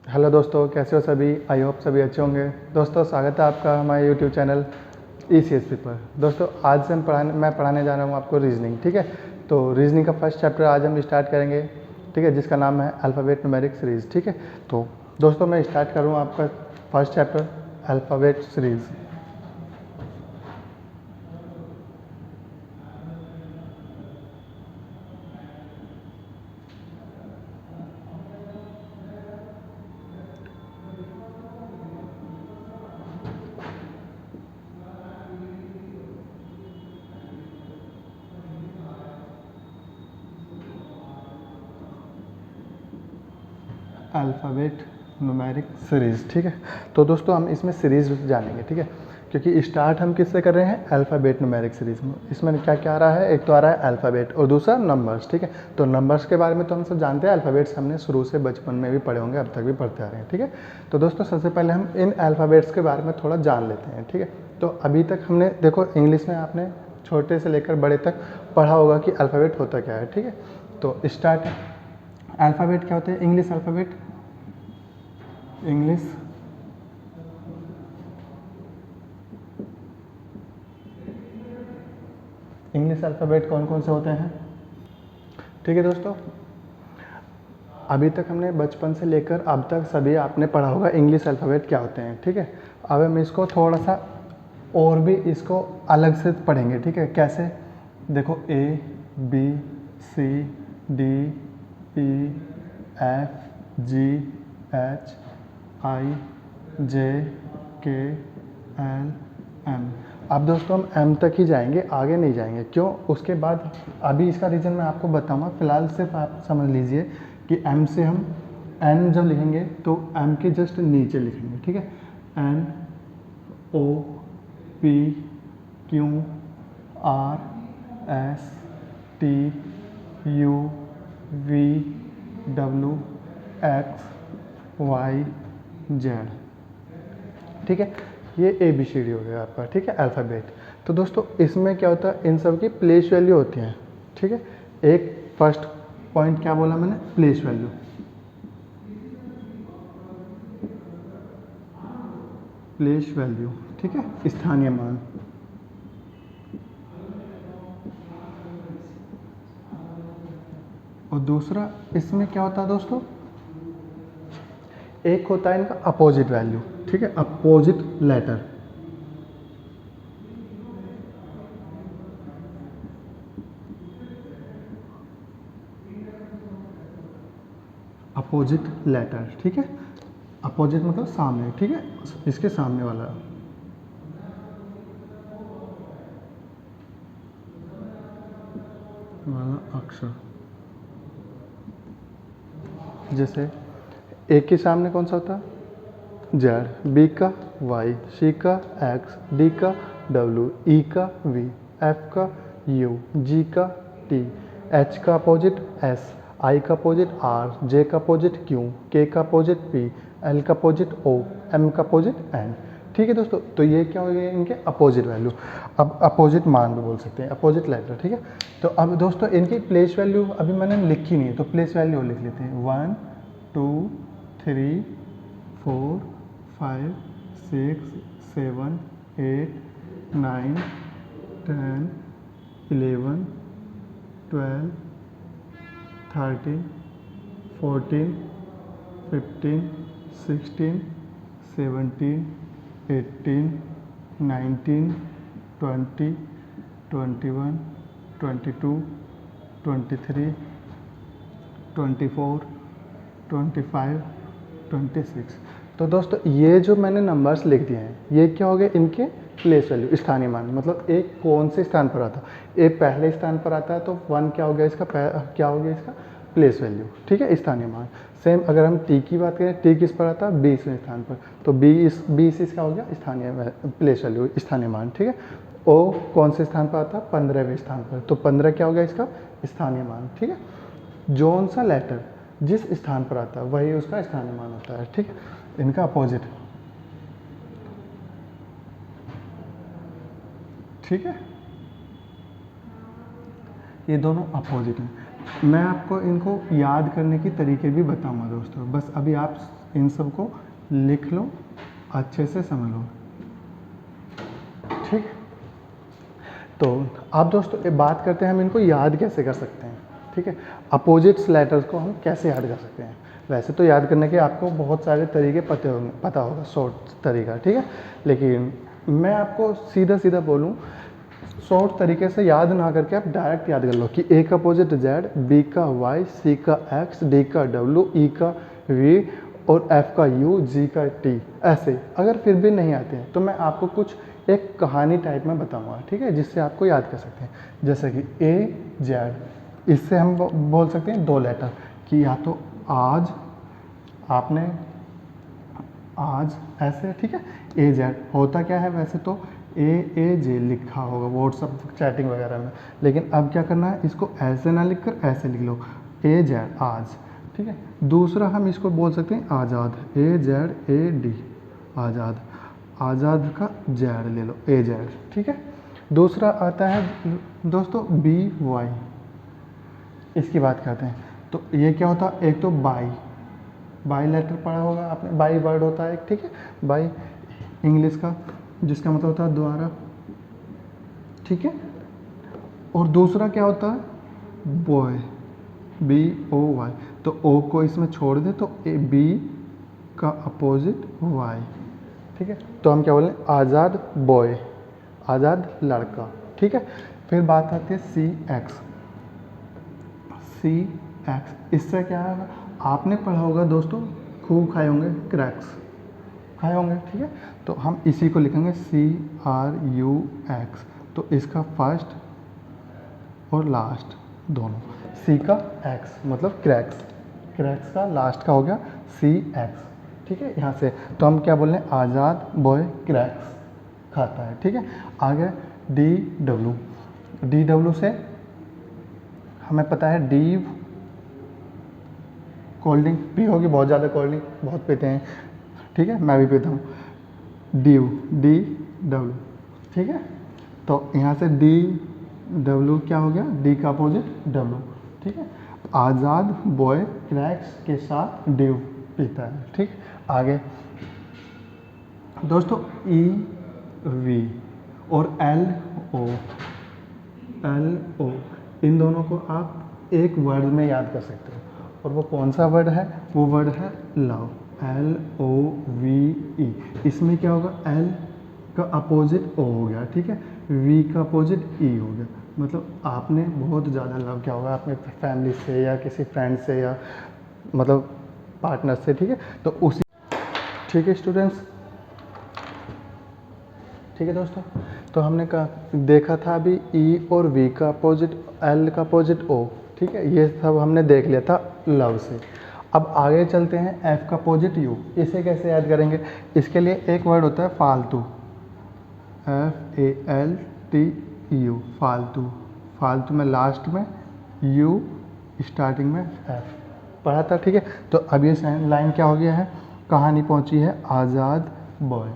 Hello दोस्तों, कैसे हो सभी। आई होप सभी अच्छे होंगे। दोस्तों, स्वागत है आपका हमारे यूट्यूब चैनल ECSP पर। दोस्तों, आज मैं पढ़ाने जा रहा हूँ आपको रीजनिंग। ठीक है, तो रीजनिंग का फर्स्ट चैप्टर आज हम स्टार्ट करेंगे। ठीक है, जिसका नाम है अल्फ़ाबेट न्यूमेरिक सीरीज़। ठीक है, तो दोस्तों मैं स्टार्ट करूँ आपका first chapter alphabet series. Alphabet numeric series. ठीक है, तो दोस्तों हम इसमें सीरीज़ जानेंगे। ठीक है, क्योंकि स्टार्ट हम किससे कर रहे हैं, अल्फ़ाबेट न्यूमेरिक सीरीज़ में। इसमें क्या क्या आ रहा है, एक तो आ रहा है अल्फ़ाबेट और दूसरा नंबर्स। ठीक है, तो नंबर्स के बारे में तो हम सब जानते हैं, अल्फ़ाबेट्स हमने शुरू से बचपन में भी पढ़े होंगे, अब तक भी पढ़ते आ रहे हैं। ठीक है, तो दोस्तों सबसे पहले हम इन अल्फ़ाबेट्स के बारे में थोड़ा जान लेते हैं। ठीक है, तो अभी तक हमने देखो इंग्लिश में आपने छोटे से लेकर बड़े तक पढ़ा होगा कि अल्फ़ाबेट होता क्या है। ठीक है, तो स्टार्ट अल्फ़ाबेट क्या होते हैं, इंग्लिश अल्फ़ाबेट। इंग्लिश अल्फ़ाबेट कौन कौन से होते हैं। ठीक है दोस्तों, अभी तक हमने बचपन से लेकर अब तक सभी आपने पढ़ा होगा इंग्लिश अल्फ़ाबेट क्या होते हैं। ठीक है, अब हम इसको थोड़ा सा और भी इसको अलग से पढ़ेंगे। ठीक है, कैसे, देखो ABCDEFGHIJKLM। अब दोस्तों हम M तक ही जाएंगे, आगे नहीं जाएंगे। क्यों, उसके बाद अभी इसका रीज़न मैं आपको बताऊंगा। फिलहाल सिर्फ आप समझ लीजिए कि M से हम N जब लिखेंगे तो M के जस्ट नीचे लिखेंगे। ठीक है, NOPQRSTUVWXYZ। ठीक है, ये ABCD हो गया आपका। ठीक है, अल्फ़ाबेट। तो दोस्तों इसमें क्या होता है, इन सब की प्लेस वैल्यू होती हैं। ठीक है, एक फर्स्ट पॉइंट क्या बोला मैंने, प्लेस वैल्यू। प्लेस वैल्यू, ठीक है, स्थानीय मान। और दूसरा इसमें क्या होता है दोस्तों, एक होता है इनका अपोजिट वैल्यू। ठीक है, अपोजिट लेटर। अपोजिट लेटर, ठीक है, अपोजिट मतलब सामने। ठीक है, इसके सामने वाला अक्षर। जैसे ए के सामने कौन सा होता है, जेड, बी का वाई, सी का एक्स, डी का डब्ल्यू, ई का वी, एफ का यू, जी का टी, एच का अपोजिट एस, आई का अपोजिट आर, जे का अपोजिट क्यू, के का अपोजिट पी, एल का अपोजिट ओ, एम का अपोजिट एन। ठीक है दोस्तों, तो ये क्या हो गया, इनके अपोजिट वैल्यू। अब अपोजिट मान भी बोल सकते हैं, अपोजिट लेटर। ठीक है, तो अब दोस्तों इनकी प्लेस वैल्यू अभी मैंने लिखी नहीं है, तो प्लेस वैल्यू लिख लेते हैं। 1 2 3 4 5 6 7 8 9 10 11 12 13 14 15 16 17 18 19 20 21 22 23 24 25 26। तो दोस्तों ये जो मैंने नंबर्स लिख दिए हैं, ये क्या हो गए, इनके प्लेस वैल्यू, स्थानीय मान। मतलब ए कौन से स्थान पर आता है, ए पहले स्थान पर आता है तो 1 क्या हो गया इसका, क्या हो गया इसका प्लेस वैल्यू। ठीक है, स्थानीय मान। सेम अगर हम टी की बात करें, टी किस पर आता है, 20वें स्थान पर, तो 20 इसका हो गया स्थानीय प्लेस वैल्यू, स्थानीय मान। ठीक है, ओ कौन से स्थान पर आता है, 15वें स्थान पर, तो 15 क्या हो गया इसका स्थानीय मान। ठीक है, जोन सा लेटर जिस स्थान पर आता है वही उसका स्थानीय मान होता है। ठीक है, इनका अपोजिट। ठीक है, ये दोनों अपोजिट हैं। मैं आपको इनको याद करने की तरीके भी बताऊंगा दोस्तों, बस अभी आप इन सबको लिख लो, अच्छे से समझ लो, ठीक। तो आप दोस्तों एक बात करते हैं, हम इनको याद कैसे कर सकते हैं, ठीक है। अपोजिट्स लेटर्स को हम कैसे याद कर सकते हैं। वैसे तो याद करने के आपको बहुत सारे तरीके पता होगा, शॉर्ट तरीका, ठीक है। लेकिन मैं आपको सीधा सीधा बोलूँ, शॉर्ट तरीके से याद ना करके आप डायरेक्ट याद कर लो कि ए का अपोजिट जेड, बी का वाई, सी का एक्स, डी का डब्ल्यू, ई का वी और एफ का यू, जी का टी। ऐसे अगर फिर भी नहीं आते हैं तो मैं आपको कुछ एक कहानी टाइप में बताऊंगा, ठीक है, जिससे आपको याद कर सकते हैं। जैसे कि ए जेड, इससे हम बोल सकते हैं 2 लेटर कि या तो आज, आपने आज ऐसे, ठीक है। ए जेड होता क्या है, वैसे तो ए जे लिखा होगा व्हाट्सअप चैटिंग वगैरह में, लेकिन अब क्या करना है, इसको ऐसे ना लिख कर ऐसे लिख लो, ए जेड आज, ठीक है। दूसरा हम इसको बोल सकते हैं आज़ाद, ए जेड ए डी, आज़ाद, आज़ाद का जेड ले लो, ए जेड, ठीक है। दूसरा आता है दोस्तों बी वाई, इसकी बात करते हैं। तो ये क्या होता है, एक तो बाई, बाई लेटर पढ़ा होगा आपने, बाई वर्ड होता है एक, ठीक है, बाई इंग्लिश का, जिसका मतलब होता है द्वारा, ठीक है। और दूसरा क्या होता है बॉय, बी ओ वाई, तो ओ को इसमें छोड़ दे तो ए बी का अपोजिट वाई, ठीक है। तो हम क्या बोलें, आज़ाद बॉय, आज़ाद लड़का, ठीक है। फिर बात आती है सी एक्स, सी एक्स, इससे क्या है, आपने पढ़ा होगा दोस्तों, खूब खाए होंगे क्रैक्स, खाए होंगे, ठीक है। तो हम इसी को लिखेंगे सी आर यू एक्स, तो इसका फर्स्ट और लास्ट दोनों, सी का एक्स मतलब क्रैक्स, क्रैक्स का लास्ट का हो गया सी एक्स, ठीक है। यहाँ से तो हम क्या बोल रहे हैं, आज़ाद बॉय क्रैक्स खाता है, ठीक है। आगे डी डब्ल्यू, डी डब्ल्यू से हमें पता है डी, कोल्ड ड्रिंक पी होगी, बहुत ज़्यादा कोल्ड ड्रिंक बहुत पीते हैं, ठीक है, मैं भी पीता हूँ, ड्यू, डी डब्ल्यू, ठीक है। तो यहाँ से डी डब्ल्यू क्या हो गया, डी का अपोजिट डब्ल्यू, ठीक है। आज़ाद बॉय क्रैक्स के साथ ड्यू पीता है, ठीक। आगे दोस्तों ई वी और एल ओ, एल ओ, इन दोनों को आप एक वर्ड में याद कर सकते हो, और वो कौन सा वर्ड है, वो वर्ड है love, L O V E. इसमें क्या होगा, एल का अपोजिट ओ हो गया, ठीक है, वी का अपोजिट ई हो गया, मतलब आपने बहुत ज़्यादा लव किया होगा अपने फैमिली से या किसी फ्रेंड से या मतलब पार्टनर से, ठीक है। तो उसी, ठीक है स्टूडेंट्स, ठीक है दोस्तों। तो हमने कहा देखा था अभी ई और वी का अपोजिट, एल का अपोजिट ओ, ठीक है, ये सब हमने देख लिया था लव से। अब आगे चलते हैं, एफ का अपोजिट यू, इसे कैसे याद करेंगे, इसके लिए एक वर्ड होता है फालतू, F A L T U, फालतू, फालतू में लास्ट में यू, स्टार्टिंग में एफ, पढ़ा था, ठीक है। तो अब ये लाइन क्या हो गया है, कहानी पहुंची है आज़ाद बॉय,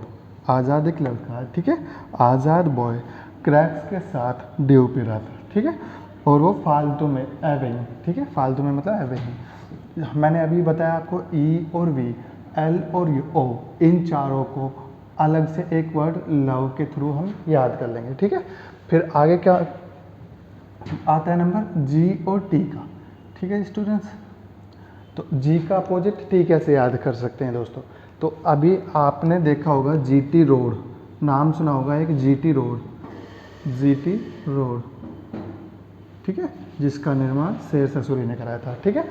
आज़ाद एक लड़का है, ठीक है, आज़ाद बॉय क्रैक्स के साथ ड्यू पी रहा था, ठीक है, और वो फालतू में एविंग, ठीक है, फालतू में मतलब एविंग। मैंने अभी बताया आपको ई और वी, एल और यू ओ, इन चारों को अलग से एक वर्ड लव के थ्रू हम याद कर लेंगे, ठीक है। फिर आगे क्या आता है, नंबर जी और टी का, ठीक है स्टूडेंट्स। तो जी का अपोजिट टी कैसे याद कर सकते हैं दोस्तों, तो अभी आपने देखा होगा जीटी रोड, नाम सुना होगा एक जीटी रोड, जीटी रोड, ठीक है, जिसका निर्माण शेर ससुरी ने कराया था, ठीक है।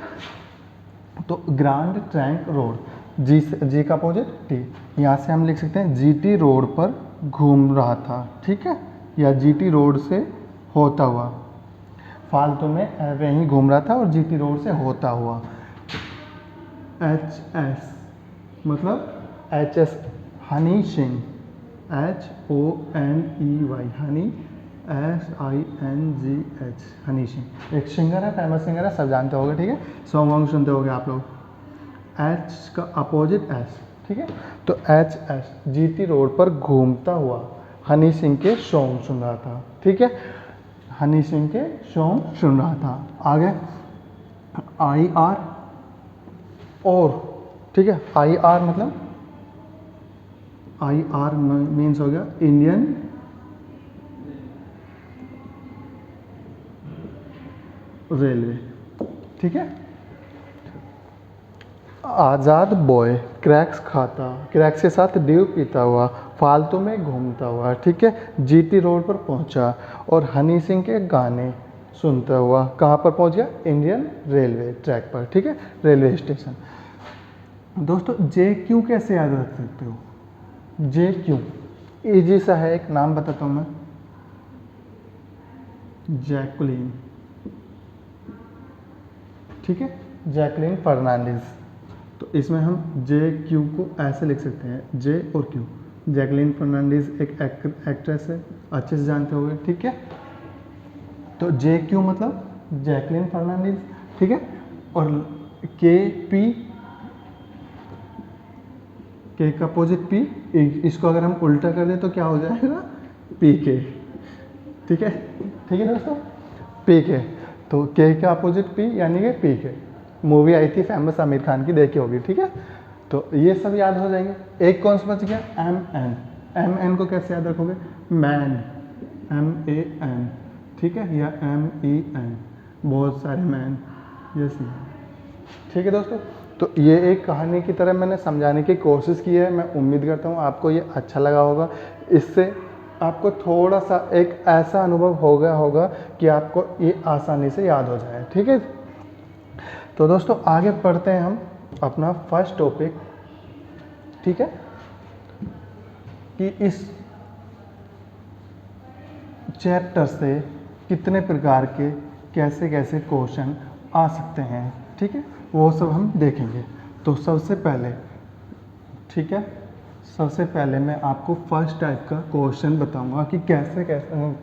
तो ग्रांड ट्रंक रोड, जी का अपोजिट टी, यहाँ से हम लिख सकते हैं जीटी रोड पर घूम रहा था, ठीक है, या जीटी रोड से होता हुआ, फालतू में वहीं घूम रहा था और जीटी रोड से होता हुआ। एच एस मतलब H S, Honey Singh, H O N E Y, Honey, S I N G H, Honey Singh, एक सिंगर है, फेमस सिंगर है, सब जानते होंगे, ठीक है, सॉन्ग वॉन्ग सुनते होंगे आप लोग। एच का अपोजिट एस, ठीक है। तो एच एस, जीटी रोड पर घूमता हुआ हनी सिंह के सॉन्ग सुन रहा था, ठीक है, हनी सिंह के सॉन्ग सुन रहा था। आगे आई आर और, ठीक है। आई आर मतलब आई आर मीन्स हो गया इंडियन रेलवे, ठीक है। आज़ाद बॉय क्रैक्स खाता, क्रैक्स के साथ ड्यू पीता हुआ, फालतू में घूमता हुआ, ठीक है, जीटी रोड पर पहुंचा और हनी सिंह के गाने सुनता हुआ कहाँ पर पहुंच गया? इंडियन रेलवे ट्रैक पर, ठीक है, रेलवे स्टेशन। दोस्तों जे क्यू कैसे याद रख सकते हो? जे क्यू इजी सा है, एक नाम बताता हूँ मैं, जैकलीन, ठीक है, जैकलीन फर्नांडिस। तो इसमें हम जे क्यू को ऐसे लिख सकते हैं, जे और क्यू। जैकलीन फर्नांडिस एक एक्ट्रेस है, अच्छे से जानते होंगे, ठीक है। तो जे क्यू मतलब जैकलीन फर्नांडिस, ठीक है। और के पी, के का अपोजिट पी, इसको अगर हम उल्टा कर दें तो क्या हो जाएगा? पी के, ठीक है, ठीक है दोस्तों, पी के। तो के का अपोजिट पी यानी कि पी के। मूवी आई थी फेमस आमिर खान की, देखी होगी, ठीक है। तो ये सब याद हो जाएंगे। एक कौन सा बच गया? M N. एम एन को कैसे याद रखोगे? मैन, एम ए एन, ठीक है, या एम ई एन, बहुत सारे मैन, यस मैन, ठीक है दोस्तों। तो ये एक कहानी की तरह मैंने समझाने की कोशिश की है। मैं उम्मीद करता हूँ आपको ये अच्छा लगा होगा। इससे आपको थोड़ा सा एक ऐसा अनुभव हो गया होगा कि आपको ये आसानी से याद हो जाए, ठीक है। तो दोस्तों आगे पढ़ते हैं हम अपना फर्स्ट टॉपिक, ठीक है, कि इस चैप्टर से कितने प्रकार के कैसे कैसे क्वेश्चन आ सकते हैं, ठीक है, वो सब हम देखेंगे। तो सबसे पहले, ठीक है, सबसे पहले मैं आपको फर्स्ट टाइप का क्वेश्चन बताऊंगा कि कैसे कैसे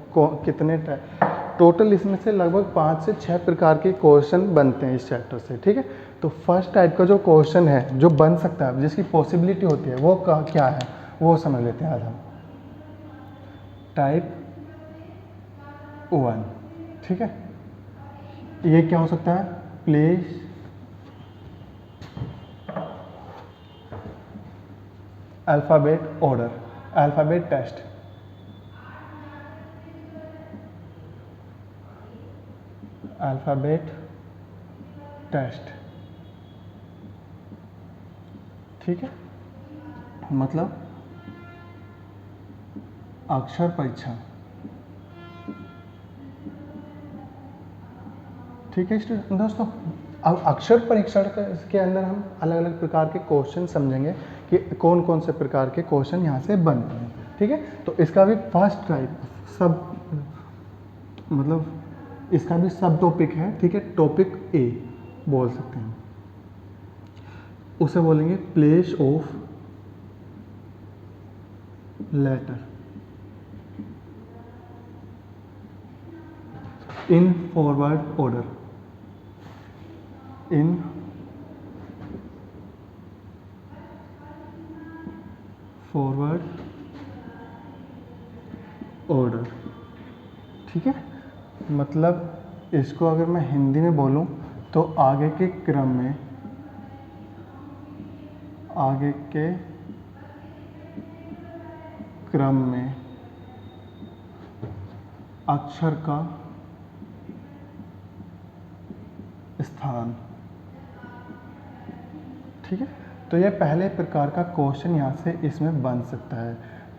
कितने टाइप, टोटल इसमें से लगभग 5 से 6 प्रकार के क्वेश्चन बनते हैं इस चैप्टर से, ठीक है। तो फर्स्ट टाइप का जो क्वेश्चन है जो बन सकता है, जिसकी पॉसिबिलिटी होती है, वो क्या है वो समझ लेते हैं आज हम। टाइप 1, ठीक है, ये क्या हो सकता है? Place alphabet order, alphabet test, alphabet test, ठीक है, मतलब अक्षर परीक्षा, ठीक है दोस्तों। अब अक्षर परीक्षण के अंदर हम अलग अलग प्रकार के क्वेश्चन समझेंगे कि कौन कौन से प्रकार के क्वेश्चन यहाँ से बनते हैं, ठीक है। तो इसका भी फर्स्ट टाइप सब, मतलब इसका भी सब टॉपिक है, ठीक है, टॉपिक ए बोल सकते हैं, उसे बोलेंगे place of letter in forward order, in forward order, ठीक है। मतलब इसको अगर मैं हिंदी में बोलूं तो आगे के क्रम में, आगे के क्रम में अक्षर का स्थान, ठीक है। तो ये पहले प्रकार का क्वेश्चन यहाँ से इसमें बन सकता है।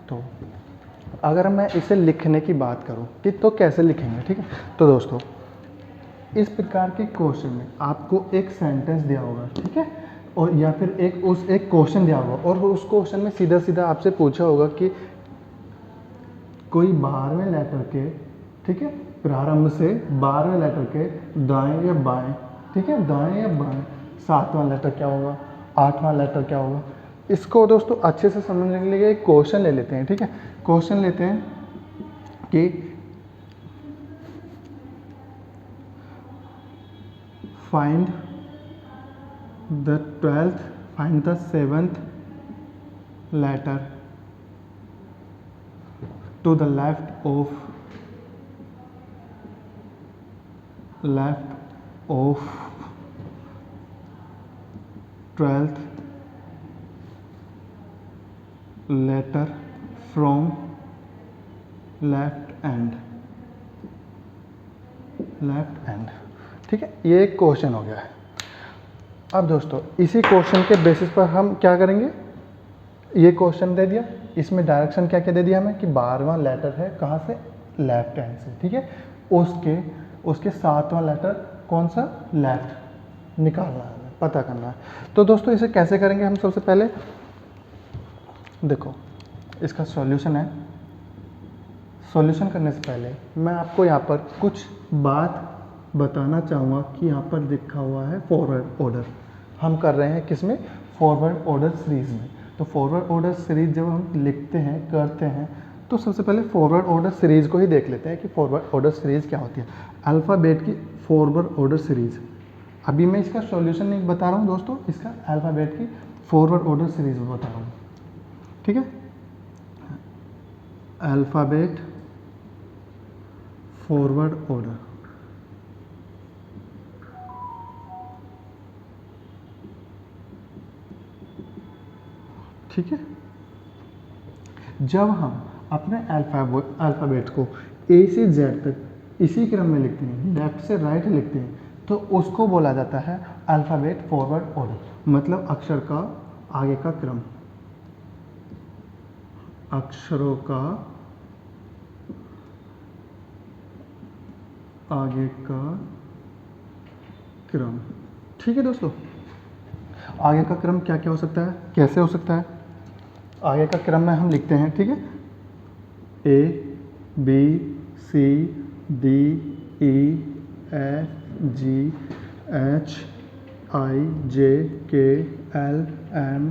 तो अगर मैं इसे लिखने की बात करूँ कि तो कैसे लिखेंगे, ठीक है। तो दोस्तों इस प्रकार के क्वेश्चन में आपको एक सेंटेंस दिया होगा, ठीक है, और या फिर एक क्वेश्चन दिया होगा और उस क्वेश्चन में सीधा सीधा आपसे पूछा होगा कि कोई 12वें लेटर के, ठीक है, प्रारंभ से 12वें लेटर के दाएं या बाएं, ठीक है, दाएं या बाएं, 7वां लेटर क्या होगा, 8वां लेटर क्या होगा। इसको दोस्तों अच्छे से समझने के लिए एक क्वेश्चन ले लेते हैं, ठीक है। क्वेश्चन लेते हैं कि find the 12th, find the 7th letter to the left of 12th letter from left end, left end. ठीक है, ये एक क्वेश्चन हो गया है। अब दोस्तों इसी क्वेश्चन के बेसिस पर हम क्या करेंगे, ये क्वेश्चन दे दिया, इसमें डायरेक्शन क्या क्या दे दिया हमें कि 12वां लेटर है कहाँ से, लेफ्ट हैंड से। ठीक है, उसके 7वां लेटर कौन सा, लेफ्ट, निकालना है, पता करना है। तो दोस्तों इसे कैसे करेंगे हम, सबसे पहले देखो इसका सॉल्यूशन है। सॉल्यूशन करने से पहले मैं आपको यहाँ पर कुछ बात बताना चाहूँगा कि यहाँ पर लिखा हुआ है फॉरवर्ड ऑर्डर। हम कर रहे हैं किसमें, फॉरवर्ड ऑर्डर सीरीज़ में। तो फॉरवर्ड ऑर्डर सीरीज़ जब हम लिखते हैं, करते हैं, तो सबसे पहले फॉरवर्ड ऑर्डर सीरीज़ को ही देख लेते हैं कि फॉरवर्ड ऑर्डर सीरीज़ क्या होती है। अल्फ़ाबेट की फॉरवर्ड ऑर्डर सीरीज़, अभी मैं इसका सॉल्यूशन नहीं बता रहा हूँ दोस्तों, इसका अल्फ़ाबेट की फॉरवर्ड ऑर्डर सीरीज़ बता रहा हूँ। ठीक है, अल्फ़ाबेट फॉरवर्ड ऑर्डर। ठीक है, जब हम अपने अल्फ़ाबेट को ए से जेड तक इसी क्रम में लिखते हैं, लेफ्ट से राइट लिखते हैं, तो उसको बोला जाता है अल्फ़ाबेट फॉरवर्ड ऑर्डर। मतलब अक्षर का आगे का क्रम, अक्षरों का आगे का क्रम। ठीक है दोस्तों, आगे का क्रम क्या क्या हो सकता है, कैसे हो सकता है, आगे का क्रम में हम लिखते हैं। ठीक है, A B C D E F G H I J K L M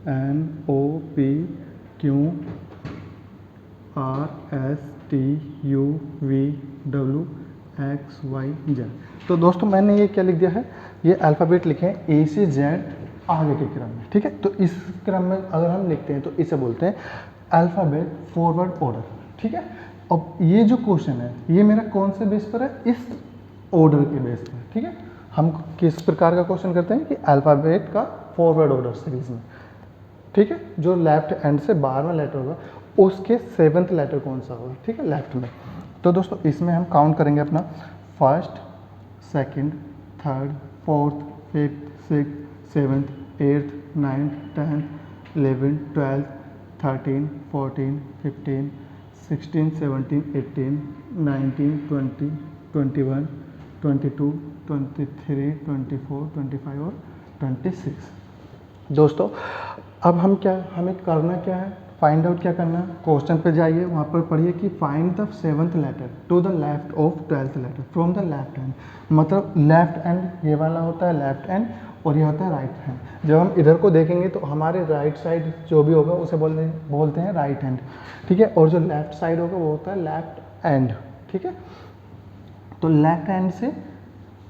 N O P Q R S T U V W X Y Z. तो दोस्तों मैंने ये क्या लिख दिया है, ये अल्फ़ाबेट लिखे हैं ए से जेड आगे के क्रम में। ठीक है, तो इस क्रम में अगर हम लिखते हैं तो इसे बोलते हैं अल्फ़ाबेट फॉरवर्ड ऑर्डर। ठीक है, अब ये जो क्वेश्चन है ये मेरा कौन से बेस पर है, इस ऑर्डर के बेस पर। ठीक है, हम किस प्रकार का क्वेश्चन करते हैं कि अल्फ़ाबेट का फॉरवर्ड ऑर्डर सीरीज में। ठीक है, जो लेफ्ट एंड से 12वां लेटर होगा उसके 7th लेटर कौन सा होगा। ठीक है, लेफ्ट में। तो दोस्तों इसमें हम काउंट करेंगे अपना first, second, third, fourth, fifth, six, seventh, eighth, ninth, 10th, 11th, 12th, 13, 14, 15, 16, 17, 18, 19, 20, 21, 22, 23, 24, 25 और 26। दोस्तों अब हमें करना क्या है, फाइंड आउट क्या करना है, क्वेश्चन पे जाइए, वहाँ पर पढ़िए कि find the 7th letter to the left of 12th letter from the left hand. मतलब लेफ्ट हैंड ये वाला होता है लेफ्ट हैंड और ये होता है राइट हैंड। जब हम इधर को देखेंगे तो हमारे राइट साइड जो भी होगा उसे बोलते हैं राइट हैंड। ठीक है, और जो लेफ्ट साइड होगा वो होता है लेफ्ट हैंड। ठीक है, तो लेफ्ट हैंड से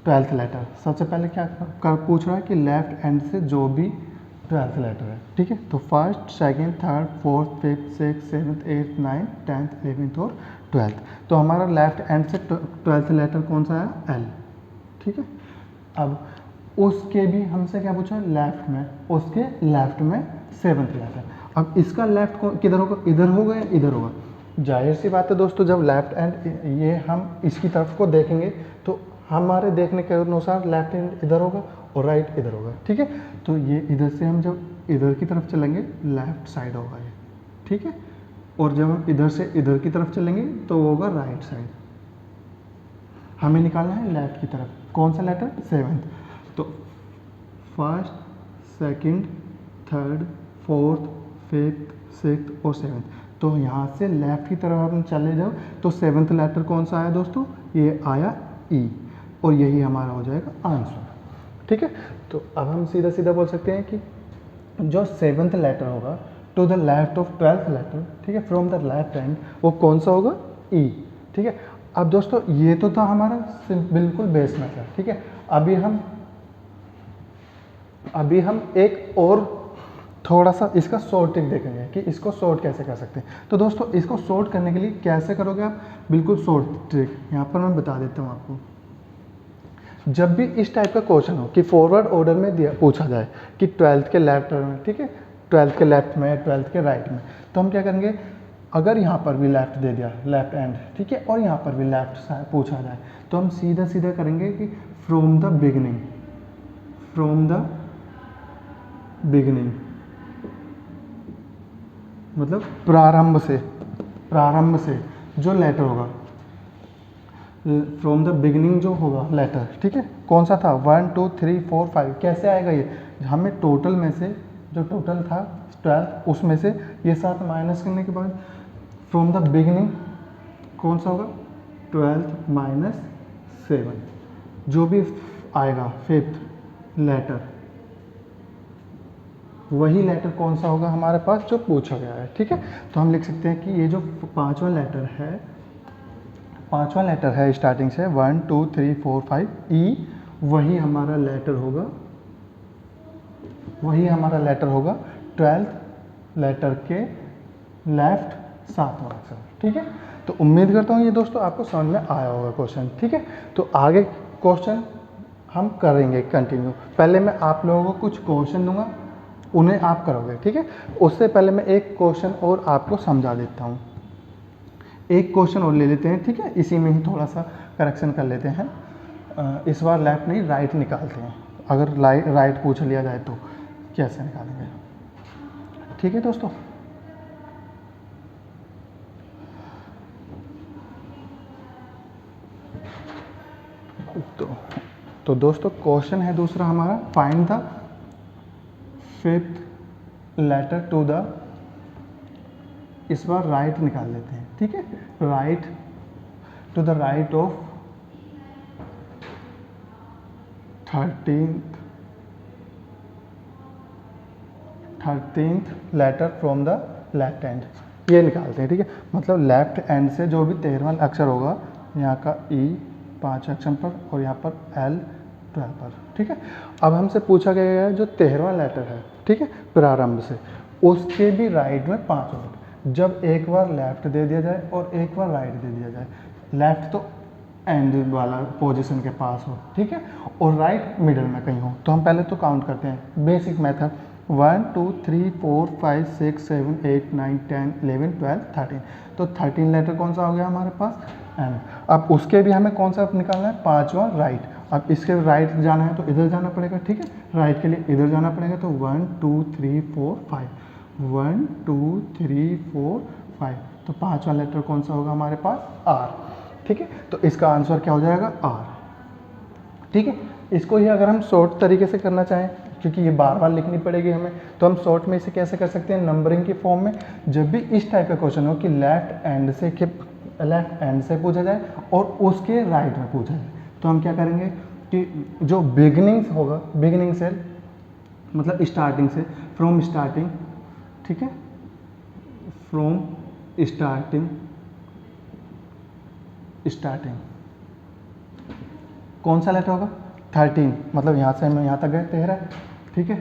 12th लेटर सबसे पहले क्या पूछ रहा है कि लेफ्ट हैंड से जो भी 12th लेटर है। ठीक है, तो first, second, third, fourth, fifth, six, seventh, eighth, ninth, 10th, 11th और 12th। तो हमारा लेफ्ट हैंड से 12th लेटर कौन सा है, एल। ठीक है, अब उसके भी हमसे क्या पूछा, लेफ्ट में, उसके लेफ्ट में 7th लेटर। अब इसका लेफ्ट किधर होगा, इधर होगा या इधर होगा। जाहिर सी बात है दोस्तों, जब लेफ्ट हैंड ये हम इसकी तरफ को देखेंगे तो हमारे देखने के अनुसार लेफ्ट हैंड इधर होगा और राइट इधर होगा। ठीक है, तो ये इधर से हम जब इधर की तरफ चलेंगे लेफ्ट साइड होगा ये। ठीक है, और जब हम इधर से इधर की तरफ चलेंगे तो वो होगा राइट साइड। हमें निकालना है लेफ्ट की तरफ, कौन सा लेटर, 7th। तो first, second, third, fourth, fifth, sixth और 7th। तो यहाँ से लेफ्ट की तरफ हम चले जाओ तो 7th लेटर कौन सा आया दोस्तों, ये आया ई, और यही हमारा हो जाएगा आंसर। ठीक है, तो अब हम सीधा सीधा बोल सकते हैं कि जो 7th लेटर होगा to the left of 12th letter, ठीक है, फ्रॉम द लेफ्ट हैंड, वो कौन सा होगा, ई। ठीक है, अब दोस्तों ये तो था हमारा बिल्कुल बेस मेथड। ठीक है, अभी हम एक और थोड़ा सा इसका शॉर्ट ट्रिक देखेंगे कि इसको शॉर्ट कैसे कर सकते हैं। तो दोस्तों इसको शॉर्ट करने के लिए कैसे करोगे आप, बिल्कुल शॉर्ट ट्रिक यहाँ पर मैं बता देता हूँ आपको। जब भी इस टाइप का क्वेश्चन हो कि फॉरवर्ड ऑर्डर में दिया पूछा जाए कि 12th के लेफ्ट में, ठीक है, ट्वेल्थ के लेफ्ट में, ट्वेल्थ के राइट में। तो हम क्या करेंगे, अगर यहाँ पर भी लेफ्ट दे दिया, लेफ्ट एंड, ठीक है, और यहाँ पर भी लेफ्ट पूछा जाए, तो हम सीधा सीधा करेंगे कि from the beginning, from the beginning मतलब प्रारंभ से, प्रारंभ से जो लेटर होगा, फ्रॉम द बिगिनिंग जो होगा लेटर, ठीक है, कौन सा था 1 2 3 4 5, कैसे आएगा ये, हमें टोटल में से जो टोटल था 12 उसमें से ये 7 माइनस करने के बाद फ्रॉम द बिगिनिंग कौन सा होगा 12 माइनस 7, जो भी आएगा फिफ्थ लेटर, वही लेटर कौन सा होगा हमारे पास जो पूछा गया है, ठीक है। तो हम लिख सकते हैं कि ये जो पांचवा लेटर है, पांचवा लेटर है स्टार्टिंग से 1 2 3 4 5 ई, वही हमारा लेटर होगा, वही हमारा लेटर होगा 12th लेटर के लेफ्ट सातवां अक्षर, ठीक है। तो उम्मीद करता हूँ ये दोस्तों आपको समझ में आया होगा क्वेश्चन, ठीक है। तो आगे क्वेश्चन हम करेंगे कंटिन्यू, पहले मैं आप लोगों को कुछ क्वेश्चन दूंगा, उन्हें आप करोगे, ठीक है। उससे पहले मैं एक क्वेश्चन और आपको समझा देता हूँ, एक क्वेश्चन और ले लेते हैं, ठीक है, इसी में ही थोड़ा सा करेक्शन कर लेते हैं। इस बार लेफ्ट नहीं राइट निकालते हैं, अगर राइट पूछ लिया जाए तो कैसे निकालेंगे, ठीक है दोस्तों। तो दोस्तों क्वेश्चन है दूसरा हमारा, find the fifth letter to the, इस बार राइट निकाल लेते हैं, ठीक है, right to the right of 13th letter from the left end, ये निकालते हैं, ठीक है। मतलब लेफ्ट एंड से जो भी 13वां अक्षर होगा, यहाँ का ई 5 अक्षर पर और यहाँ पर एल 12 पर, ठीक है। अब हमसे पूछा गया है जो 13वां लेटर है, ठीक है, प्रारंभ से, उसके भी राइट में 5 वर्ड, जब एक बार लेफ्ट दे दिया जाए और एक बार राइट दे दिया जाए, लेफ्ट तो एंड वाला पोजीशन के पास हो, ठीक है, और राइट मिडल में कहीं हो, तो हम पहले तो काउंट करते हैं बेसिक मेथड, 1 2 3 4 5 6 7 8 9 10 11 12 13, तो 13 लेटर कौन सा हो गया हमारे पास एन। अब उसके भी हमें कौन सा निकालना है, पांचवा राइट, अब इसके राइट जाना है तो इधर जाना पड़ेगा, ठीक है, राइट के लिए इधर जाना पड़ेगा, तो 1 2 3 4 5, 1 2 3 4 5, तो पांचवा लेटर कौन सा होगा हमारे पास आर, ठीक है। तो इसका आंसर क्या हो जाएगा आर, ठीक है। इसको ही अगर हम शॉर्ट तरीके से करना चाहें, क्योंकि ये बार बार लिखनी पड़ेगी हमें, तो हम शॉर्ट में इसे कैसे कर सकते हैं, नंबरिंग की फॉर्म में, जब भी इस टाइप का क्वेश्चन हो कि लेफ्ट एंड से पूछा जाए और उसके राइट में पूछा जाए, तो हम क्या करेंगे कि जो बिगिनिंग होगा, बिगिनिंग से मतलब स्टार्टिंग से, फ्रॉम स्टार्टिंग, ठीक है, फ्रॉम स्टार्टिंग, स्टार्टिंग कौन सा लेटर होगा 13, मतलब यहाँ से हम यहाँ तक गए 13, ठीक है।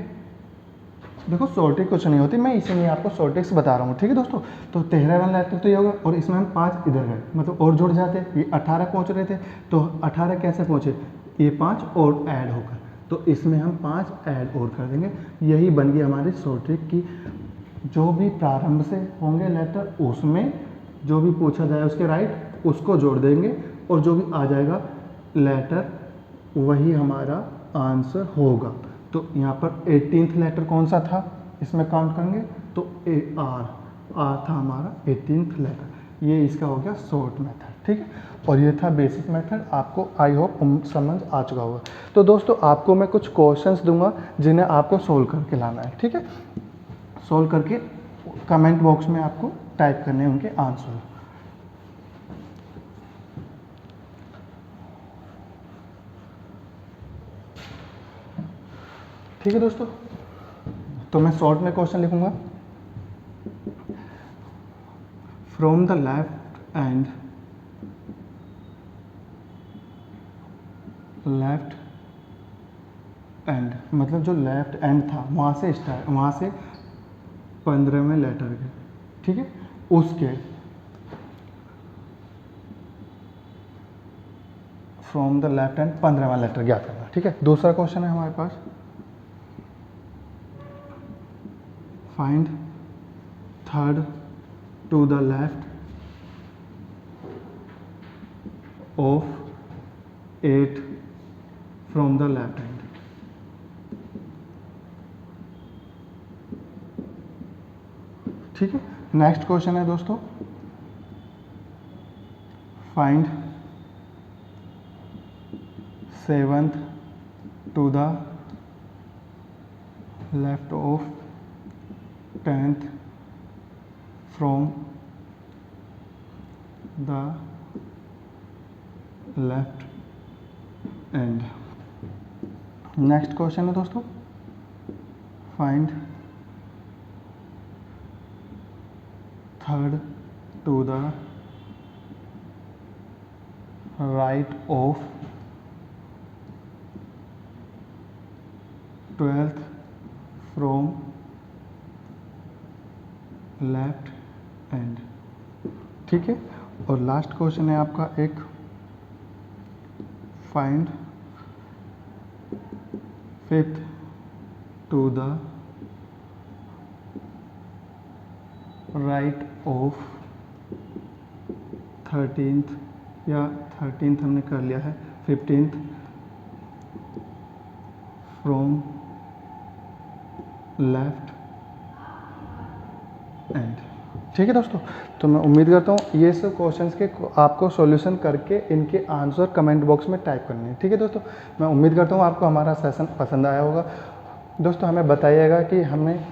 देखो शॉर्टेज कुछ नहीं होती, मैं इसीलिए आपको शॉर्टेज बता रहा हूँ, ठीक है दोस्तों। तो 13वां लेटर तो ये होगा, और इसमें हम 5 इधर गए, मतलब और जुड़ जाते, ये 18 पहुँच रहे थे, तो 18 कैसे पहुँचे, ये 5 और ऐड होकर, तो इसमें हम 5 ऐड और कर देंगे, यही बन गई हमारी शॉर्टेज की, जो भी प्रारंभ से होंगे लेटर उसमें जो भी पूछा जाए उसके राइट उसको जोड़ देंगे, और जो भी आ जाएगा लेटर वही हमारा आंसर होगा। तो यहाँ पर 18th लेटर कौन सा था, इसमें काउंट करेंगे तो आर था हमारा 18th लेटर, ये इसका हो गया शॉर्ट मेथड, ठीक है। और ये था बेसिक मेथड, आपको आई होप समझ आ चुका होगा। तो दोस्तों आपको मैं कुछ क्वेश्चंस दूंगा जिन्हें आपको सोल्व करके लाना है, ठीक है, सोल्व करके कमेंट बॉक्स में आपको टाइप करने हैं उनके आंसर, ठीक है दोस्तों। तो मैं शॉर्ट में क्वेश्चन लिखूंगा, from the left end, left and मतलब जो लेफ्ट एंड था वहाँ से स्टार्ट, वहाँ से 15वें लेटर के, ठीक है, उसके फ्रॉम द लेफ्ट एंड 15वां लेटर ज्ञात करना, ठीक है। दूसरा क्वेश्चन है हमारे पास, find third to the left of 8 from the left hand. ठीक है, नेक्स्ट क्वेश्चन है दोस्तों, find 7th to the left of 10th from the left end. Next question है दोस्तों, find third to the right of 12th from left end. ठीक है, और last question है आपका एक, find 5th to the right of 13th, या 13th हमने कर लिया है, 15th फ्रॉम लेफ्ट एंड। ठीक है दोस्तों, तो मैं उम्मीद करता हूँ ये सब क्वेश्चंस के आपको सॉल्यूशन करके इनके आंसर कमेंट बॉक्स में टाइप करने हैं। ठीक है दोस्तों, मैं उम्मीद करता हूँ आपको हमारा सेशन पसंद आया होगा। दोस्तों हमें बताइएगा कि हमें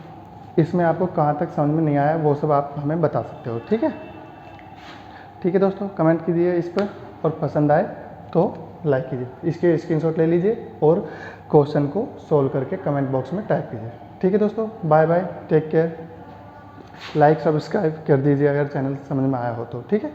इसमें आपको कहाँ तक समझ में नहीं आया, वो सब आप हमें बता सकते हो। ठीक है, ठीक है दोस्तों, कमेंट कीजिए इस पर, और पसंद आए तो लाइक कीजिए, इसके स्क्रीनशॉट ले लीजिए और क्वेश्चन को सोल्व करके कमेंट बॉक्स में टाइप कीजिए। ठीक है दोस्तों, bye bye, take care, like subscribe कर दीजिए अगर चैनल समझ में आया हो तो। ठीक है।